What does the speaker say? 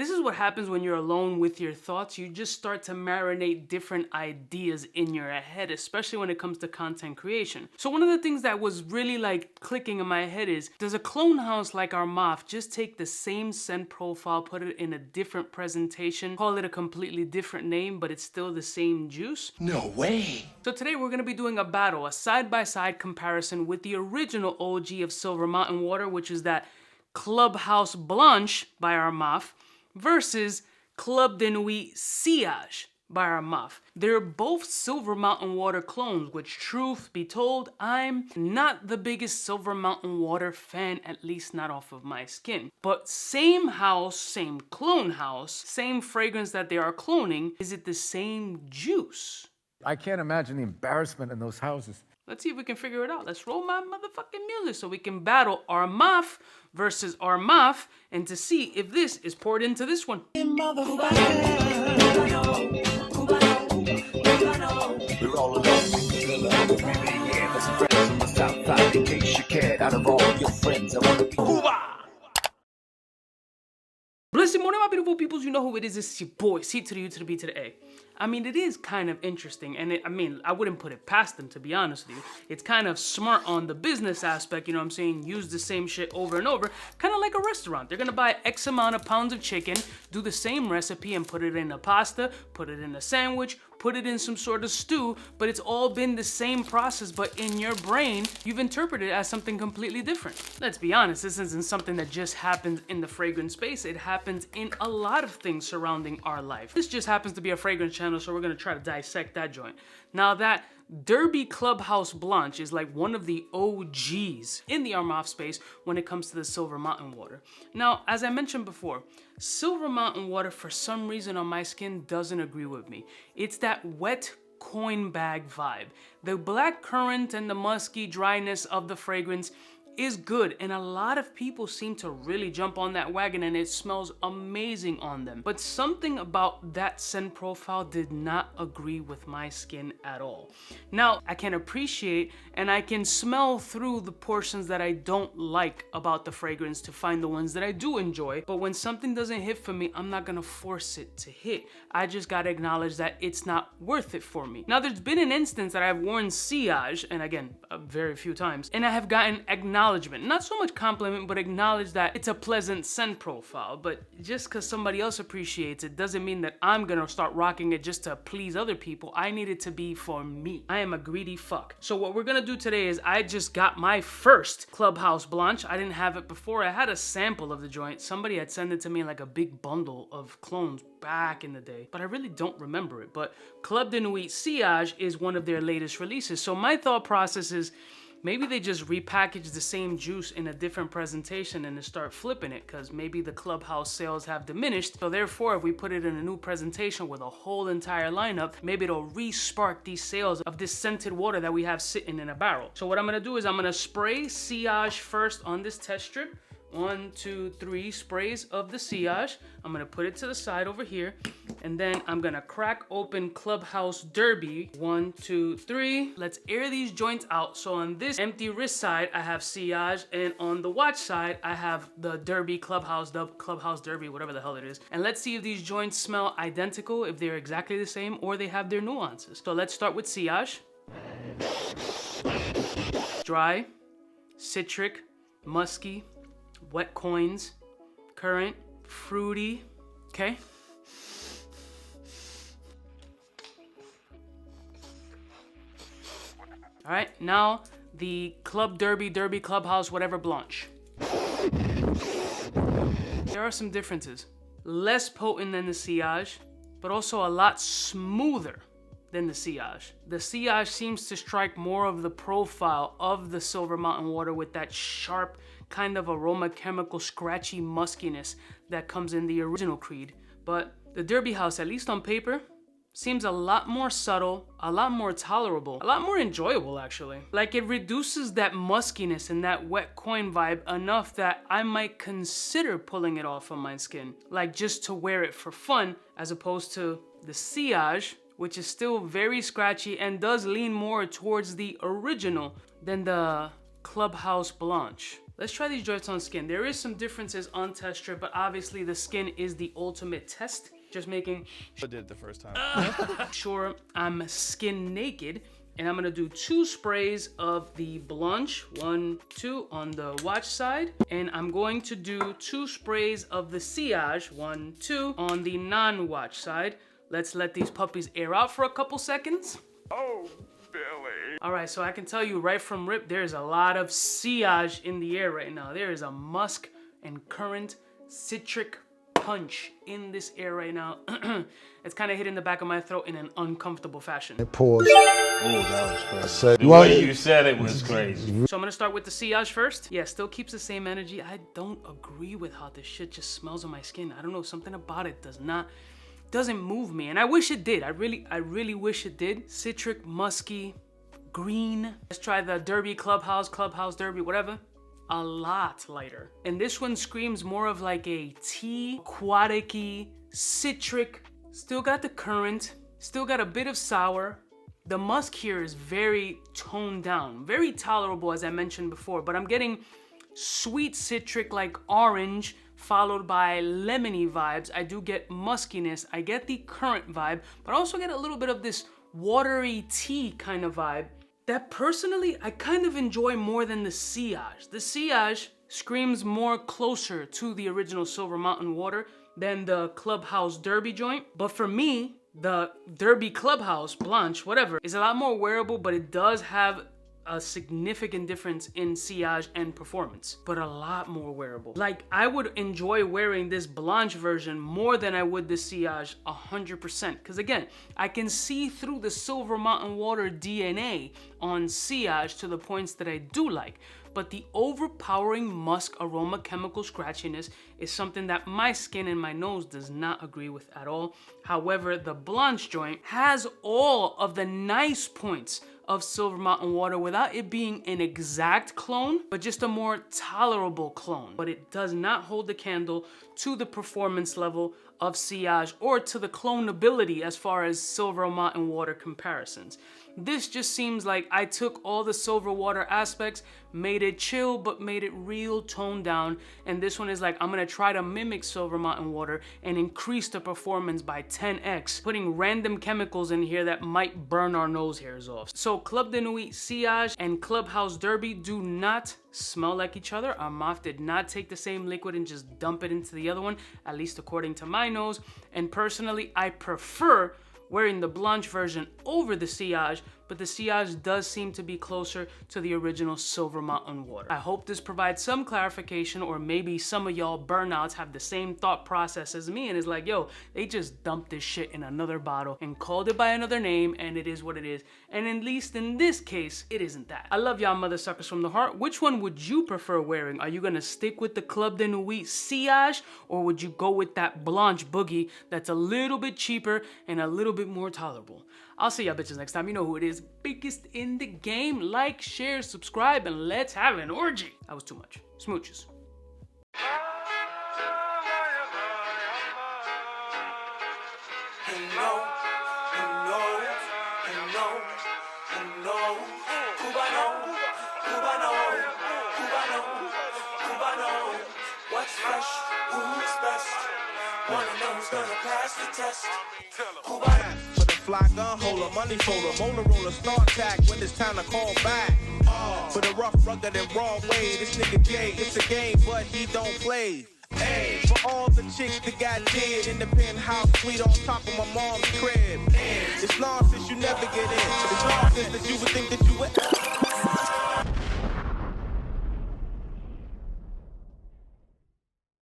This is what happens when you're alone with your thoughts. You just start to marinate different ideas in your head, especially when it comes to content creation. So one of the things that was really like clicking in my head is, does a clone house like Armaf just take the same scent profile, put it in a different presentation, call it a completely different name, but it's still the same juice? No way. So today we're gonna be doing a battle, a side-by-side comparison with the original OG of Silver Mountain Water, which is that Clubhouse Blanche by Armaf, versus 𝗙𝗥𝗄𝗖𝗘𝗕 by Armaf. They're both Silver Mountain Water clones, which truth be told, I'm not the biggest Silver Mountain Water fan, at least not off of my skin. But same house, same clone house, same fragrance that they are cloning, is it the same juice? I can't imagine the embarrassment in those houses. Let's see if we can figure it out. Let's roll my motherfucking music so we can battle Armaf versus Armaf and to see if this is poured into this one. We're all alone. In case you cared, out of all your friends, I want to be Cuba. Blessed morning, my beautiful peoples. You know who it is. It's your boy, C to the U to the B to the A. I mean, it is kind of interesting, and I wouldn't put it past them, to be honest with you. It's kind of smart on the business aspect, you know what I'm saying? Use the same shit over and over, kind of like a restaurant. They're gonna buy X amount of pounds of chicken, do the same recipe, and put it in a pasta, put it in a sandwich, put it in some sort of stew, but it's all been the same process, but in your brain, you've interpreted it as something completely different. Let's be honest, this isn't something that just happens in the fragrance space. It happens in a lot of things surrounding our life. This just happens to be a fragrance channel, so we're gonna try to dissect that joint. Now that Derby Clubhouse Blanche is like one of the OGs in the Armaf space when it comes to the Silver Mountain Water. Now, as I mentioned before, Silver Mountain Water for some reason on my skin doesn't agree with me. It's that wet coin bag vibe. The black currant and the musky dryness of the fragrance is good, and a lot of people seem to really jump on that wagon, and it smells amazing on them. But something about that scent profile did not agree with my skin at all. Now, I can appreciate and I can smell through the portions that I don't like about the fragrance to find the ones that I do enjoy. But when something doesn't hit for me, I'm not gonna force it to hit. I just gotta acknowledge that it's not worth it for me. Now, there's been an instance that I've worn 𝗙𝗔, and again, very few times, and I have gotten acknowledgement, not so much compliment, but acknowledge that it's a pleasant scent profile. But just because somebody else appreciates it doesn't mean that I'm gonna start rocking it just to please other people. I need it to be for me. I am a greedy fuck. So what we're gonna do today is I just got my first Clubhouse Blanche. I didn't have it before. I had a sample of the joint. Somebody had sent it to me in like a big bundle of clones back in the day, but I really don't remember it. But 𝗙𝗥𝗄𝗖𝗘𝗕 is one of their latest releases. So my thought process is, maybe they just repackage the same juice in a different presentation and then start flipping it, because maybe the Clubhouse sales have diminished. So therefore, if we put it in a new presentation with a whole entire lineup, maybe it'll re-spark these sales of this scented water that we have sitting in a barrel. So what I'm gonna do is I'm gonna spray 𝗙𝗔 first on this test strip. 1, 2, 3 sprays of the 𝗙𝗔. I'm gonna put it to the side over here, and then I'm gonna crack open Clubhouse Derby. 1, 2, 3. Let's air these joints out. So on this empty wrist side, I have 𝗙𝗔, and on the watch side, I have the Derby Clubhouse, the Clubhouse Derby, whatever the hell it is. And let's see if these joints smell identical, if they're exactly the same, or they have their nuances. So let's start with 𝗙𝗔. Dry, citric, musky, wet coins, currant, fruity, okay? All right, now the Derby Clubhouse, whatever Blanche. There are some differences. Less potent than the 𝗙𝗔, but also a lot smoother than the 𝗙𝗔. The 𝗙𝗔 seems to strike more of the profile of the Silver Mountain Water with that sharp kind of aroma chemical scratchy muskiness that comes in the original Creed. But the Derby House, at least on paper, seems a lot more subtle, a lot more tolerable, a lot more enjoyable actually. Like it reduces that muskiness and that wet coin vibe enough that I might consider pulling it off on my skin. Like just to wear it for fun, as opposed to the 𝗙𝗔, which is still very scratchy and does lean more towards the original than the Clubhouse Blanche. Let's try these joints on skin. There is some differences on test strip, but obviously the skin is the ultimate test. Just making I did it the first time. sure I'm skin naked. And I'm gonna do 2 sprays of the Blanche, 1, 2 on the watch side. And I'm going to do 2 sprays of the 𝗙𝗔, 1, 2 on the non-watch side. Let's let these puppies air out for a couple seconds. Oh, Billy. All right, so I can tell you right from rip, there's a lot of 𝗙𝗔 in the air right now. There is a musk and currant citric punch in this air right now. It's kind of hitting the back of my throat in an uncomfortable fashion. Pause. Oh, that was crazy. The way you said it was crazy. So I'm gonna start with the 𝗙𝗔 first. Yeah, still keeps the same energy. I don't agree with how this shit just smells on my skin. I don't know, something about it doesn't move me, and I wish it did. I really wish it did. Citric, musky, green. Let's try the Derby Clubhouse Derby, whatever. A lot lighter. And this one screams more of like a tea, aquatic-y, citric. Still got the currant, still got a bit of sour. The musk here is very toned down, very tolerable as I mentioned before, but I'm getting sweet citric like orange, followed by lemony vibes. I do get muskiness, I get the currant vibe, but I also get a little bit of this watery tea kind of vibe that personally I kind of enjoy more than the 𝗙𝗔. The 𝗙𝗔 screams more closer to the original Silver Mountain Water than the Clubhouse Derby joint. But for me, the Derby Clubhouse, Blanche, whatever, is a lot more wearable, but it does have a significant difference in 𝗙𝗔 and performance, but a lot more wearable. Like, I would enjoy wearing this Blanche version more than I would the 𝗙𝗔 100%. Because again, I can see through the Silver Mountain Water DNA on 𝗙𝗔 to the points that I do like. But the overpowering musk aroma chemical scratchiness is something that my skin and my nose does not agree with at all. However, the Blanche joint has all of the nice points of Silver Mountain Water without it being an exact clone, but just a more tolerable clone. But it does not hold the candle to the performance level of 𝗙𝗔 or to the clonability as far as Silver Mountain Water comparisons. This just seems like I took all the Silver Water aspects, made it chill, but made it real toned down. And this one is like, I'm gonna try to mimic Silver Mountain Water and increase the performance by 10x, putting random chemicals in here that might burn our nose hairs off. So Club de Nuit 𝗙𝗔 and Clubhouse Derby do not smell like each other. Armaf did not take the same liquid and just dump it into the other one, at least according to my nose. And personally, I prefer wearing the Blanche version over the 𝗙𝗔, but the 𝗙𝗔 does seem to be closer to the original Silver Mountain Water. I hope this provides some clarification, or maybe some of y'all burnouts have the same thought process as me and is like, yo, they just dumped this shit in another bottle and called it by another name, and it is what it is. And at least in this case, it isn't that. I love y'all mother suckers from the heart. Which one would you prefer wearing? Are you gonna stick with the Club de Nuit 𝗙𝗔, or would you go with that Blanche boogie that's a little bit cheaper and a little bit more tolerable? I'll see y'all bitches next time. You know who it is. Biggest in the game. Like, share, subscribe, and let's have an orgy. That was too much. Smooches. What's fresh? Who's best? Wanna know who's gonna pass the test? For the fly gun holder, money folder, Motorola start tag when it's time to call back. For the rough, rugged, and raw way, this nigga Jay, it's a game, but he don't play. Hey, for all the chicks that got dead in the penthouse suite on top of my mom's crib. It's nonsense you never get in. It's nonsense that you would think that you would